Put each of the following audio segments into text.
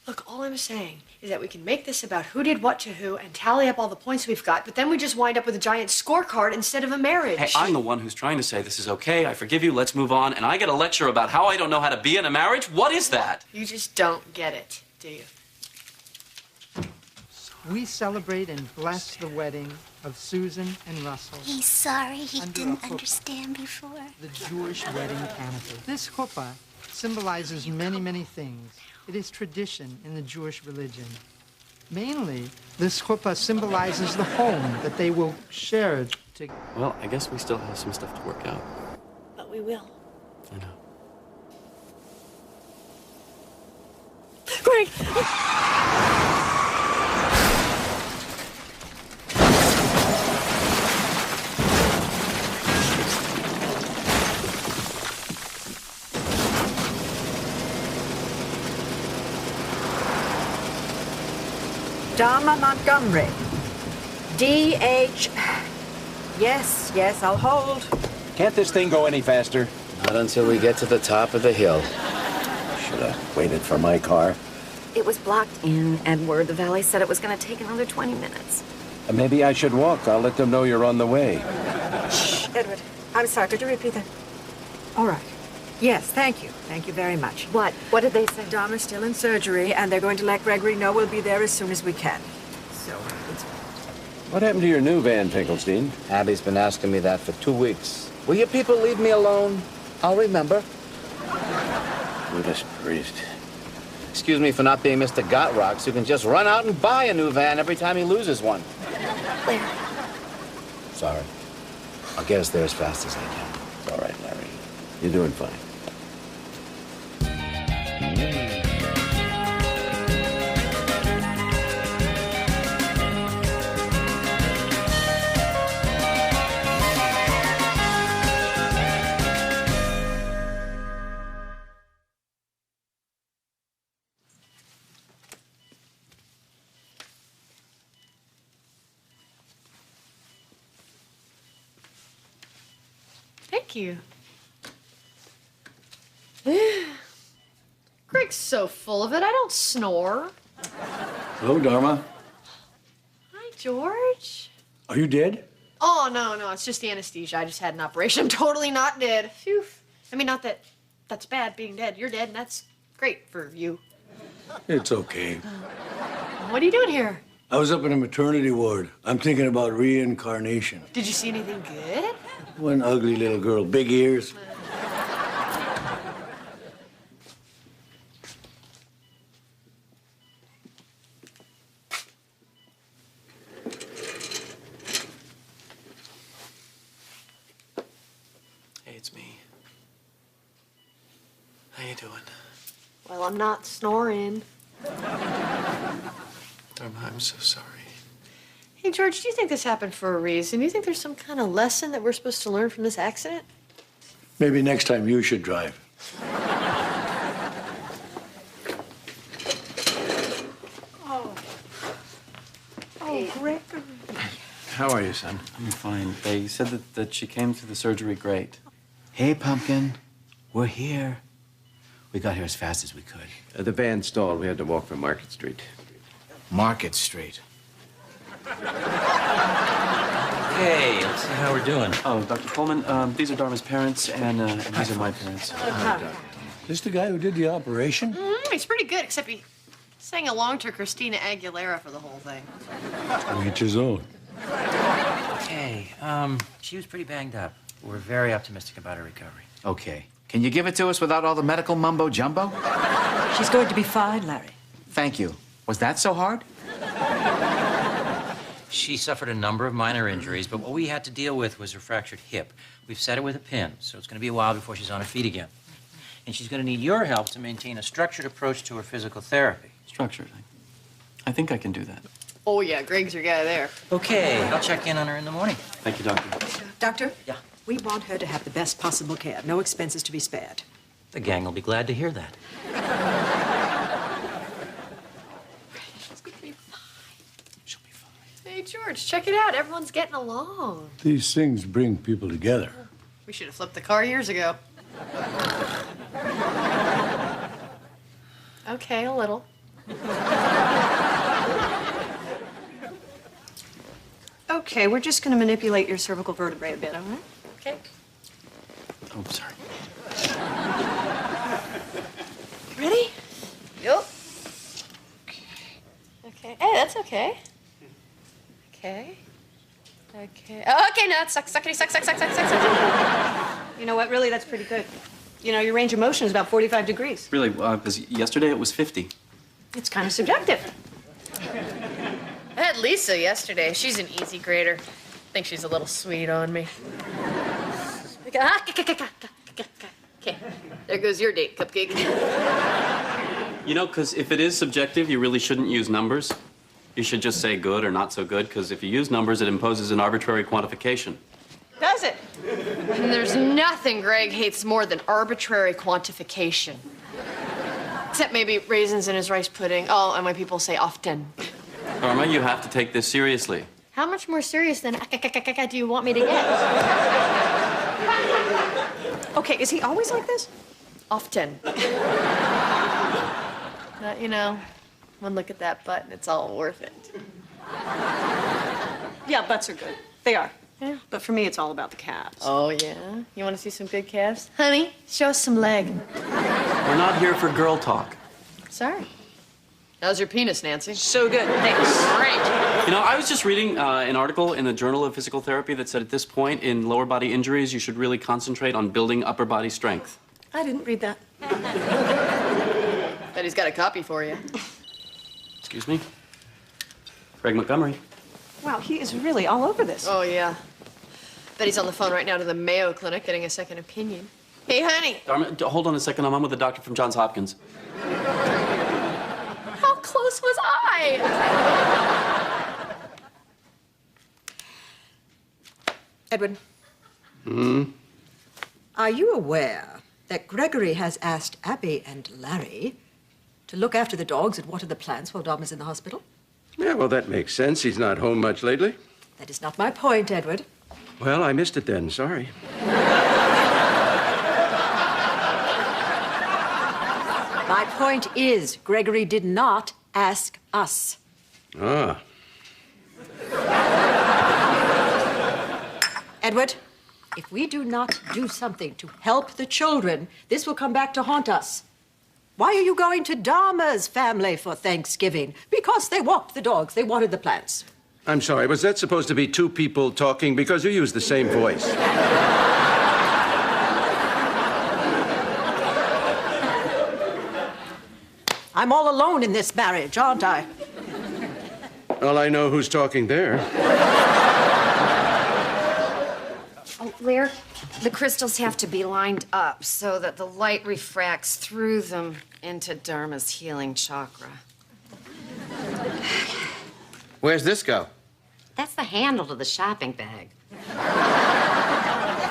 Look, all I'm saying is that we can make this about who did what to who and tally up all the points we've got, but then we just wind up with a giant scorecard instead of a marriage. Hey, I'm the one who's trying to say this is okay, I forgive you, let's move on, and I get a lecture about how I don't know how to be in a marriage? What is that? You just don't get it, do you? We celebrate and bless the wedding of Susan and Russell. He's sorry he didn't understand before. The Jewish wedding canopy. This chuppah symbolizes many, many things. It is tradition in the Jewish religion. Mainly, this chuppah symbolizes the home that they will share together. Well, I guess we still have some stuff to work out. But we will. I know. Greg! Dharma Montgomery. D.H. Yes, I'll hold. Can't this thing go any faster? Not until we get to the top of the hill. Should have waited for my car. It was blocked in, Edward. The valet said it was going to take another 20 minutes. Maybe I should walk. I'll let them know you're on the way. Shh, Edward. I'm sorry. Could you repeat that? All right. Yes, thank you. Thank you very much. What? What did they say? Dharma's still in surgery, and they're going to let Gregory know we'll be there as soon as we can. So, it's... What happened to your new van, Finkelstein? Abby's been asking me that for 2 weeks. Will you people leave me alone? I'll remember. Buddhist priest. Excuse me for not being Mr. Gotrocks, who can just run out and buy a new van every time he loses one. Where? Sorry. I'll get us there as fast as I can. It's all right, Larry. You're doing fine. Thank you. Greg's so full of it, I don't snore. Hello, Dharma. Hi, George. Are you dead? Oh, no, it's just the anesthesia. I just had an operation. I'm totally not dead. Phew. I mean, not that that's bad being dead. You're dead, and that's great for you. It's okay. What are you doing here? I was up in a maternity ward. I'm thinking about reincarnation. Did you see anything good? One ugly little girl, big ears. Hey, it's me. How you doing? Well, I'm not snoring. Dharma, I'm so sorry. Hey, George, do you think this happened for a reason? Do you think there's some kind of lesson that we're supposed to learn from this accident? Maybe next time you should drive. Oh, Gregory. How are you, son? I'm fine. They said that she came through the surgery great. Hey, Pumpkin. We're here. We got here as fast as we could. The van stalled. We had to walk from Market Street. Market Street. Hey, let's see how we're doing. Oh, Dr. Coleman, these are Dharma's parents, and these are my parents. This the guy who did the operation? He's pretty good, except he sang along to Christina Aguilera for the whole thing. Each his own. Okay, she was pretty banged up. We're very optimistic about her recovery. Okay. Can you give it to us without all the medical mumbo-jumbo? She's going to be fine, Larry. Thank you. Was that so hard? She suffered a number of minor injuries, but what we had to deal with was her fractured hip. We've set her with a pin, so it's going to be a while before she's on her feet again. And she's going to need your help to maintain a structured approach to her physical therapy. Structured. I think I can do that. Oh, yeah, Greg's your guy there. Okay, I'll check in on her in the morning. Thank you, Doctor. Doctor? Yeah. We want her to have the best possible care. No expenses to be spared. The gang will be glad to hear that. She's gonna be fine. She'll be fine. Hey, George, check it out. Everyone's getting along. These things bring people together. We should have flipped the car years ago. Okay, a little. Okay, we're just going to manipulate your cervical vertebrae a bit, all right? Okay. Oh, sorry. Ready? Yep. Okay. Hey, that's okay. Okay. Okay. Oh, okay, now it's suckity, suck. You know what? Really, that's pretty good. You know, your range of motion is about 45 degrees. Really, because yesterday it was 50. It's kind of subjective. I had Lisa yesterday. She's an easy grader. I think she's a little sweet on me. Okay, there goes your date, Cupcake. You know, because if it is subjective, you really shouldn't use numbers. You should just say good or not so good, because if you use numbers, it imposes an arbitrary quantification. Does it? And there's nothing Greg hates more than arbitrary quantification. Except maybe raisins in his rice pudding. Oh, and when people say often. Dharma, you have to take this seriously. How much more serious than do you want me to get? Okay, is he always like this? Often. But, you know, one look at that butt and it's all worth it. Yeah, butts are good. They are. Yeah. But for me, it's all about the calves. Oh, yeah? You want to see some big calves? Honey, show us some leg. We're not here for girl talk. Sorry. How's your penis, Nancy? So good. Thanks. Great. You know, I was just reading an article in the Journal of Physical Therapy that said at this point in lower body injuries, you should really concentrate on building upper body strength. I didn't read that. Bet he's got a copy for you. Excuse me? Greg Montgomery. Wow, he is really all over this. Oh, yeah. Bet he's on the phone right now to the Mayo Clinic getting a second opinion. Hey, honey. Dharma, hold on a second. I'm on with the doctor from Johns Hopkins. How close was I? Edward. Hmm? Are you aware that Gregory has asked Abby and Larry to look after the dogs and water the plants while Dom is in the hospital? Yeah, well, that makes sense. He's not home much lately. That is not my point, Edward. Well, I missed it then. Sorry. My point is, Gregory did not ask us. Ah. Edward, if we do not do something to help the children, this will come back to haunt us. Why are you going to Dharma's family for Thanksgiving? Because they walked the dogs, they watered the plants. I'm sorry. Was that supposed to be two people talking? Because you use the same voice. I'm all alone in this marriage, aren't I? Well, I know who's talking there. Oh, Lear, the crystals have to be lined up so that the light refracts through them into Dharma's healing chakra. Where's this go? That's the handle to the shopping bag.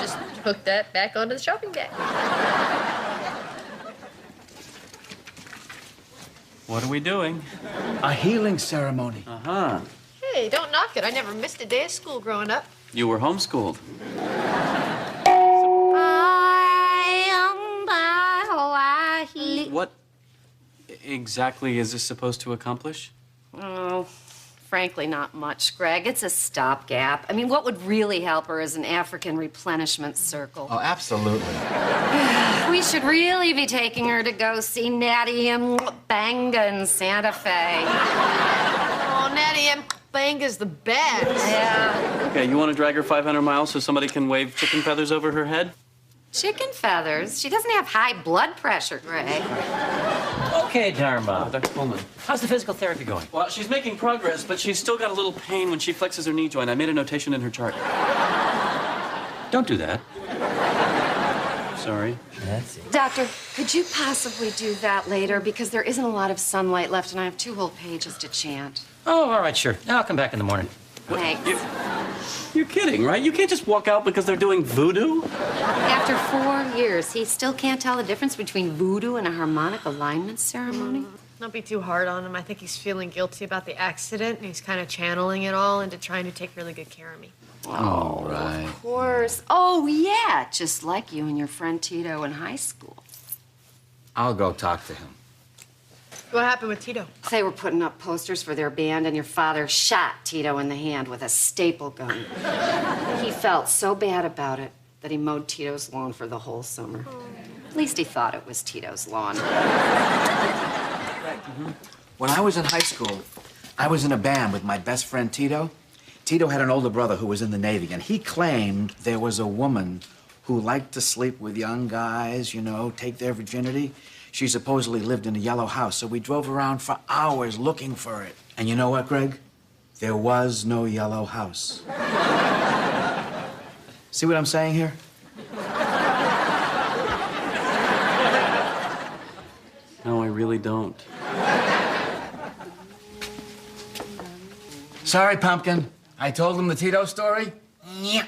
Just hook that back onto the shopping bag. What are we doing? A healing ceremony. Uh-huh. Hey, don't knock it. I never missed a day of school growing up. You were homeschooled. What exactly is this supposed to accomplish? Oh, frankly, not much, Greg. It's a stopgap. I mean, what would really help her is an African replenishment circle. Oh, absolutely. We should really be taking her to go see Natty and Banga in Santa Fe. Oh, Natty M. Banga's the best. Yeah. Okay, you want to drag her 500 miles so somebody can wave chicken feathers over her head? Chicken feathers? She doesn't have high blood pressure, Greg. Okay, Dharma. Dr. Pullman. How's the physical therapy going? Well, she's making progress, but she's still got a little pain when she flexes her knee joint. I made a notation in her chart. Don't do that. Sorry. That's it. Doctor, could you possibly do that later? Because there isn't a lot of sunlight left, and I have 2 whole pages to chant. Oh, all right, sure. I'll come back in the morning. Thanks. You're kidding, right? You can't just walk out because they're doing voodoo? After 4 years, he still can't tell the difference between voodoo and a harmonic alignment ceremony? Don't be too hard on him. I think he's feeling guilty about the accident, and he's kind of channeling it all into trying to take really good care of me. All right. Of course. Oh, yeah, just like you and your friend Tito in high school. I'll go talk to him. What happened with Tito? They were putting up posters for their band, and your father shot Tito in the hand with a staple gun. He felt so bad about it that he mowed Tito's lawn for the whole summer. At least he thought it was Tito's lawn. When I was in high school, I was in a band with my best friend Tito. Tito had an older brother who was in the Navy, and he claimed there was a woman who liked to sleep with young guys, you know, take their virginity. She supposedly lived in a yellow house, so we drove around for hours looking for it. And you know what, Greg? There was no yellow house. See what I'm saying here? No, I really don't. Sorry, Pumpkin. I told him the Tito story. Yeah.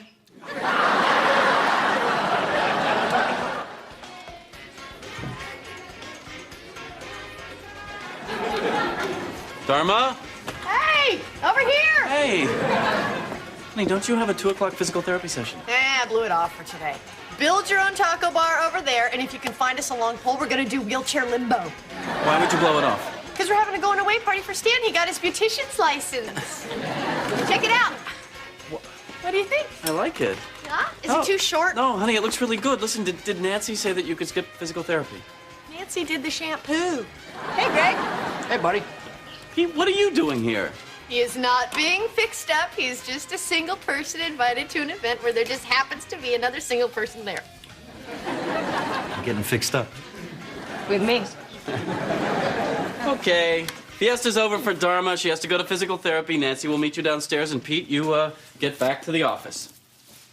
Dharma? Hey, over here! Hey! Honey, don't you have a 2 o'clock physical therapy session? I blew it off for today. Build your own taco bar over there, and if you can find us a long pole, we're gonna do wheelchair limbo. Why would you blow it off? Because we're having a going away party for Stan. He got his beautician's license. Check it out. What do you think? I like it. Huh? Is it too short? No, honey, it looks really good. Listen, did Nancy say that you could skip physical therapy? Nancy did the shampoo. Hey, Greg. Hey, buddy. Pete, what are you doing here? He is not being fixed up. He's just a single person invited to an event where there just happens to be another single person there. I'm getting fixed up. With me. Okay. Fiesta's over for Dharma. She has to go to physical therapy. Nancy will meet you downstairs. And Pete, you get back to the office.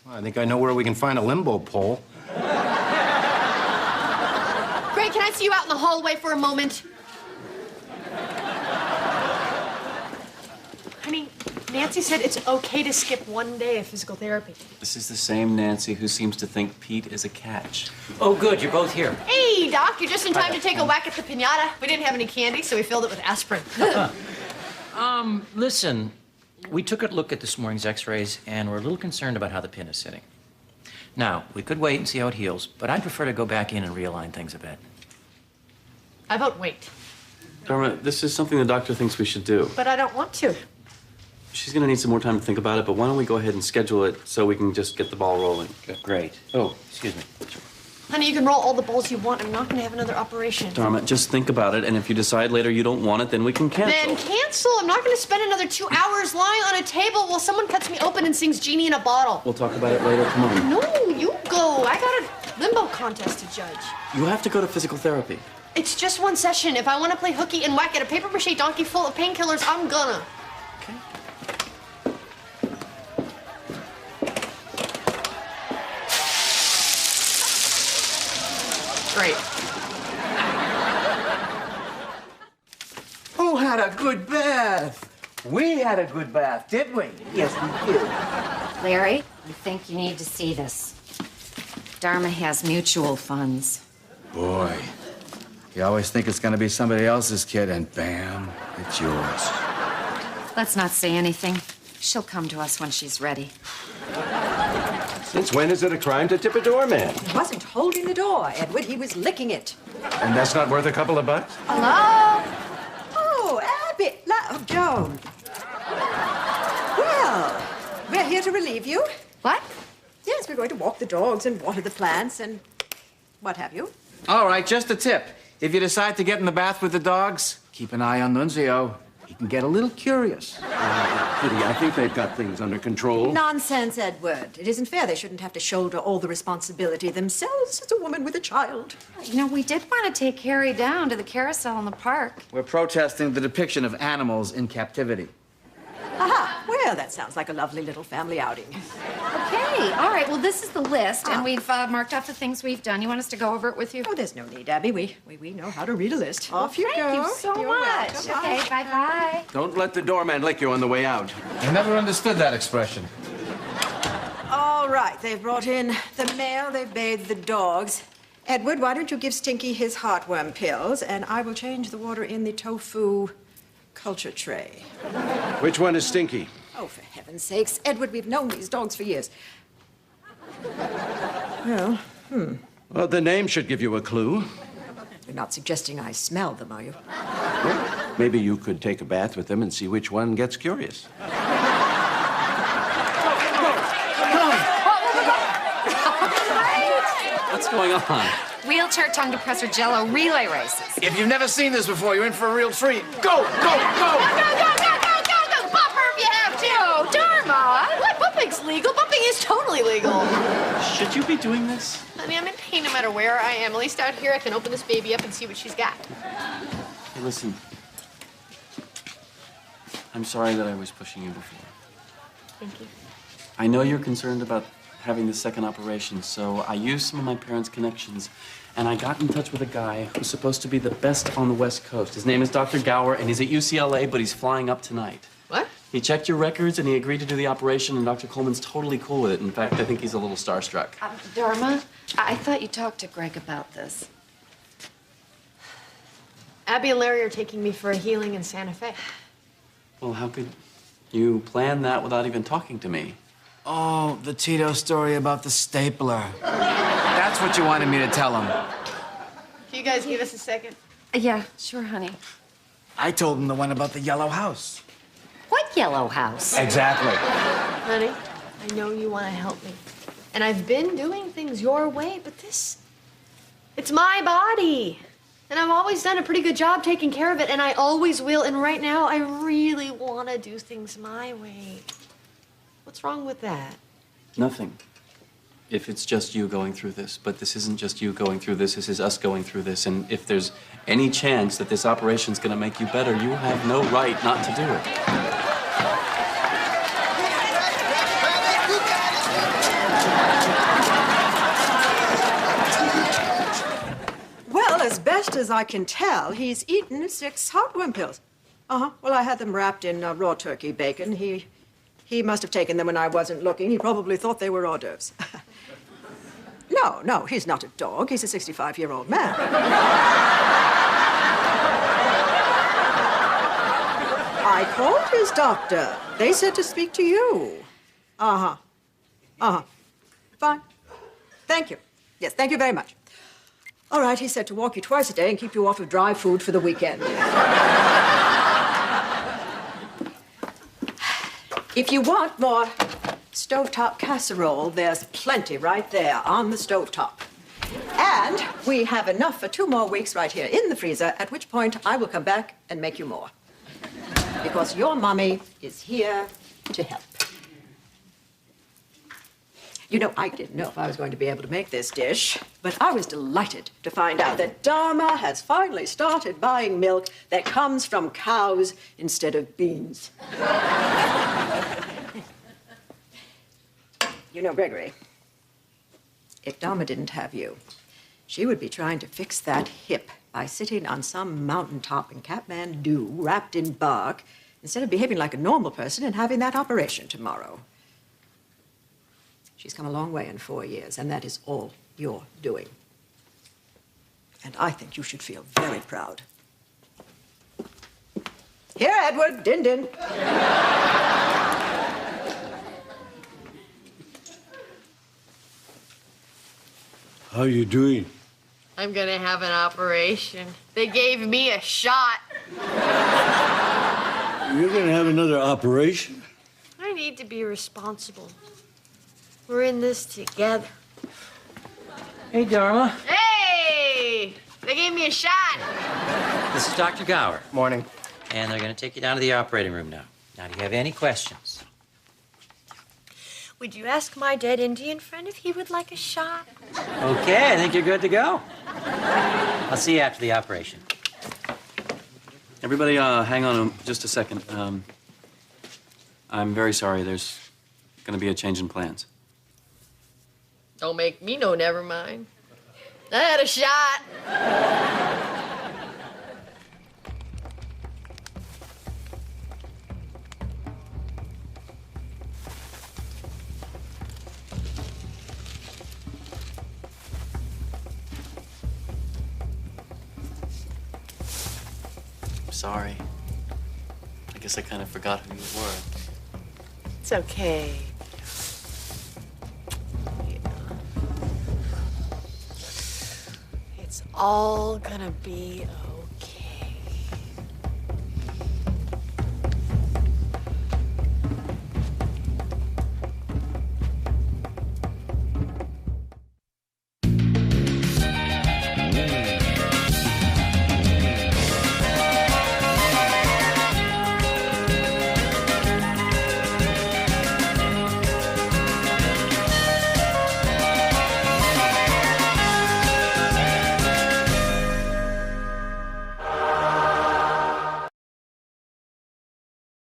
Well, I think I know where we can find a limbo pole. Greg, can I see you out in the hallway for a moment? Honey, Nancy said it's okay to skip one day of physical therapy. This is the same Nancy who seems to think Pete is a catch. Oh, good, you're both here. Hey, Doc, you're just in time to take a whack at the piñata. We didn't have any candy, so we filled it with aspirin. Listen, we took a look at this morning's x-rays, and we're a little concerned about how the pin is sitting. Now, we could wait and see how it heals, but I'd prefer to go back in and realign things a bit. I vote wait. Dharma, this is something the doctor thinks we should do. But I don't want to. She's gonna need some more time to think about it, but why don't we go ahead and schedule it so we can just get the ball rolling? Great. Oh, excuse me. Honey, you can roll all the balls you want. I'm not going to have another operation. Dharma, just think about it, and if you decide later you don't want it, then we can cancel. Then cancel. I'm not going to spend another 2 hours lying on a table while someone cuts me open and sings Genie in a Bottle. We'll talk about it later. Come on. No, you go. I got a limbo contest to judge. You have to go to physical therapy. It's just one session. If I want to play hooky and whack at a paper-mache donkey full of painkillers, I'm gonna. Okay. Great. Who had a good bath? We had a good bath, did we? Yes, we did. Larry, I think you need to see this. Dharma has mutual funds. Boy, you always think it's gonna be somebody else's kid, and bam, it's yours. Let's not say anything. She'll come to us when she's ready. Since when is it a crime to tip a doorman? He wasn't holding the door, Edward. He was licking it. And that's not worth a couple of bucks? Hello? Oh, Abby. Joan. Well, we're here to relieve you. What? Yes, we're going to walk the dogs and water the plants and what have you. All right, just a tip. If you decide to get in the bath with the dogs, keep an eye on Nunzio. He can get a little curious. Kitty, I think they've got things under control. Nonsense, Edward. It isn't fair. They shouldn't have to shoulder all the responsibility themselves as a woman with a child. You know, we did want to take Harry down to the carousel in the park. We're protesting the depiction of animals in captivity. Aha. Well, that sounds like a lovely little family outing. Okay, all right. Well, this is the list, and we've marked off the things we've done. You want us to go over it with you? Oh, there's no need, Abby. We know how to read a list. Off you go. Thank you so You're much. welcome. Okay, bye-bye. Don't let the doorman lick you on the way out. I never understood that expression. All right, they've brought in the mail, they've bathed the dogs. Edward, why don't you give Stinky his heartworm pills, and I will change the water in the tofu culture tray. Which one is Stinky? Oh, for heaven's sakes. Edward, we've known these dogs for years. Well, Well, the name should give you a clue. you're not suggesting I smell them, are you? Maybe you could take a bath with them and see which one gets curious. What's going on? Wheelchair tongue depressor jello relay races. If you've never seen this before, you're in for a real treat. Go, go, go! Go! Bumper if you have to! Dharma! What? Bumping's legal. Bumping is totally legal. Should you be doing this? Honey, I'm in pain no matter where I am. At least out here, I can open this baby up and see what she's got. Hey, listen. I'm sorry that I was pushing you before. Thank you. I know you're concerned about having the second operation, so I used some of my parents' connections, and I got in touch with a guy who's supposed to be the best on the West Coast. His name is Dr. Gower, and he's at UCLA, but he's flying up tonight. What? He checked your records, and he agreed to do the operation, and Dr. Coleman's totally cool with it. In fact, I think he's a little starstruck. Dharma, I thought you talked to Greg about this. Abby and Larry are taking me for a healing in Santa Fe. Well, how could you plan that without even talking to me? Oh, the Tito story about the stapler. That's what you wanted me to tell him. Can you guys give us a second? Yeah, sure, honey. I told him the one about the yellow house. What yellow house? Exactly. Honey, I know you want to help me. And I've been doing things your way, but it's my body. And I've always done a pretty good job taking care of it, and I always will. And right now, I really want to do things my way. What's wrong with that? Nothing. If it's just you going through this. But this isn't just you going through this. This is us going through this. And if there's any chance that this operation's going to make you better, you have no right not to do it. Well, as best as I can tell, he's eaten 6 heartworm pills. Well, I had them wrapped in raw turkey bacon. He must have taken them when I wasn't looking. He probably thought they were hors d'oeuvres. No, he's not a dog. He's a 65-year-old man. I called his doctor. They said to speak to you. Fine. Thank you. Yes, thank you very much. All right, he said to walk you twice a day and keep you off of dry food for the weekend. If you want more stovetop casserole, there's plenty right there on the stovetop. And we have enough for 2 more weeks right here in the freezer, at which point I will come back and make you more. Because your mommy is here to help. You know, I didn't know if I was going to be able to make this dish, but I was delighted to find out that Dharma has finally started buying milk that comes from cows instead of beans. You know, Gregory, if Dharma didn't have you, she would be trying to fix that hip by sitting on some mountaintop in Kathmandu, wrapped in bark, instead of behaving like a normal person and having that operation tomorrow. She's come a long way in 4 years, and that is all you're doing. And I think you should feel very proud. Here, Edward, din din. How you doing? I'm gonna have an operation. They gave me a shot. You're gonna have another operation? I need to be responsible. We're in this together. Hey, Dharma. Hey! They gave me a shot. This is Dr. Gower. Morning. And they're going to take you down to the operating room now. Now, do you have any questions? Would you ask my dead Indian friend if he would like a shot? Okay, I think you're good to go. I'll see you after the operation. Everybody, hang on just a second. I'm very sorry. There's going to be a change in plans. Don't make me no never mind. I had a shot. I'm sorry. I guess I kind of forgot who you were. It's okay. It's all gonna be okay.